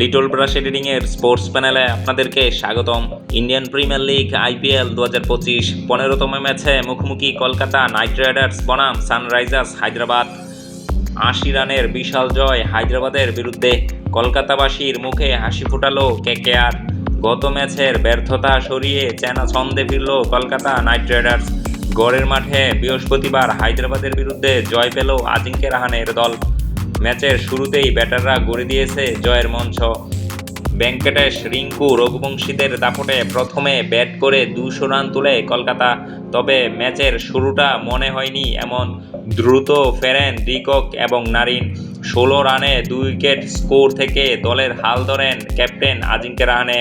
Little brush editing এর sports প্যানেলে আপনাদেরকে স্বাগতম। ইন্ডিয়ান প্রিমিয়ার লিগ আইপিএল 2025 15তম ম্যাচে মুখোমুখি কলকাতা নাইট রাইডার্স বনাম সানরাইজার্স হায়দ্রাবাদ। 80 রানের বিশাল জয় হায়দ্রাবাদের বিরুদ্ধে। কলকাতাবাসীর মুখে হাসি ফোটালো কেকেআর। গত ম্যাচের ব্যর্থতা সরিয়ে চেনা ছন্দে ফিরল কলকাতা নাইট রাইডার্স। গড়ের মাঠে বৃহস্পতিবার হায়দ্রাবাদের বিরুদ্ধে জয় পেল আজিঙ্ক্য রাহানের দল। ম্যাচের শুরুতেই ব্যাটাররা গড়ে দিয়েছে জয়ের মঞ্চ। ভেঙ্কটেশ, রিঙ্কু, রঘুবংশীদের দাপটে প্রথমে ব্যাট করে 200 রান তুলে কলকাতা। তবে ম্যাচের শুরুটা মনে হয়নি এমন। দ্রুত ফেরেন ডিকক এবং নারিন। 16 রানে 2 উইকেট স্কোর থেকে দলের হাল ধরেন ক্যাপ্টেন আজিঙ্ক্য রাহানে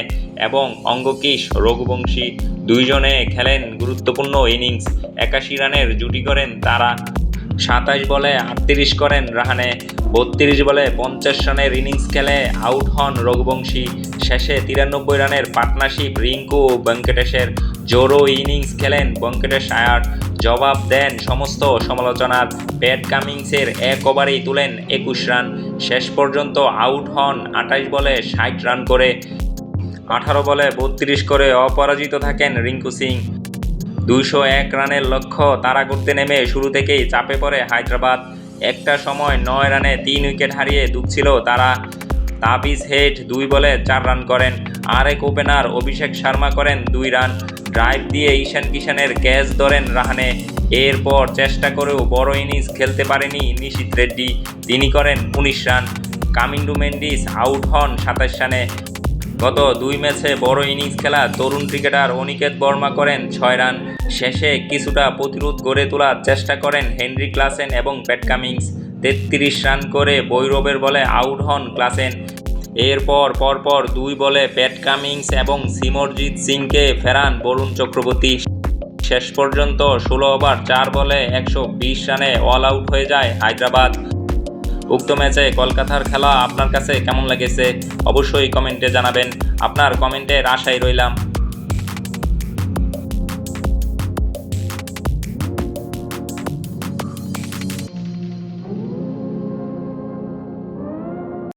এবং অঙ্গকিশ রঘুবংশী। দুইজনে খেলেন গুরুত্বপূর্ণ ইনিংস। 81 রানের জুটি করেন তারা। 27 বলে 38 করেন রাহানে। 32 বলে 50 রানের ইনিংস খেলে আউট হন রঘুবংশী। শেষে 93 রানের পার্টনারশিপ রিঙ্কু ও ভেঙ্কটেশের। জোরো ইনিংস খেলেন ভেঙ্কটেশ আয়ার। জবাব দেন সমস্ত সমালোচনার। প্যাট কামিন্সের এক ওভারেই তুলেন 21 রান। শেষ পর্যন্ত আউট হন 28 বলে 60 রান করে। 18 বলে 32 করে অপরাজিত থাকেন রিঙ্কু সিং। 201 রানের লক্ষ্য তাড়া করতে নেমে শুরু থেকেই চাপে পড়ে হায়দ্রাবাদ। একটা সময় 9 রানে 3 উইকেট হারিয়ে ডুবছিল তারা। তাবিজ হেড 2 বলে 4 রান করেন। আরেক ওপেনার অভিষেক শর্মা করেন 2 রান। ড্রাইভ দিয়ে ঈশান কিষানের ক্যাচ ধরেন রাহানে। এরপর চেষ্টা করেও বড় ইনিংস খেলতে পারেনি নিশীথ রেড্ডি। তিনি করেন 19 রান। কামিন্ডু মেন্ডিস আউট হন 27 রানে। গত 2 ম্যাচে বড় ইনিংস খেলা তরুণ ক্রিকেটার অনিকেত বর্মা করেন 6 রান। শেষে কিছুটা প্রতিরোধ গড়ে তোলার চেষ্টা করেন হেনরি ক্লাসেন এবং প্যাট কামিন্স। 33 রান করে ভৈরবের বলে আউট হন ক্লাসেন। এরপর পরপর 2 বলে প্যাট কামিন্স এবং সিমরজিৎ সিংকে ফেরান বরুণ চক্রবর্তী। শেষ পর্যন্ত 16 ওভার 4 বলে 120 রানে অল আউট হয়ে যায় হায়দ্রাবাদ। উক্ত ম্যাচে কলকাতার খেলা আপনার কাছে কেমন লেগেছে অবশ্যই কমেন্টে জানাবেন। আপনার কমেন্টের আশায় রইলাম।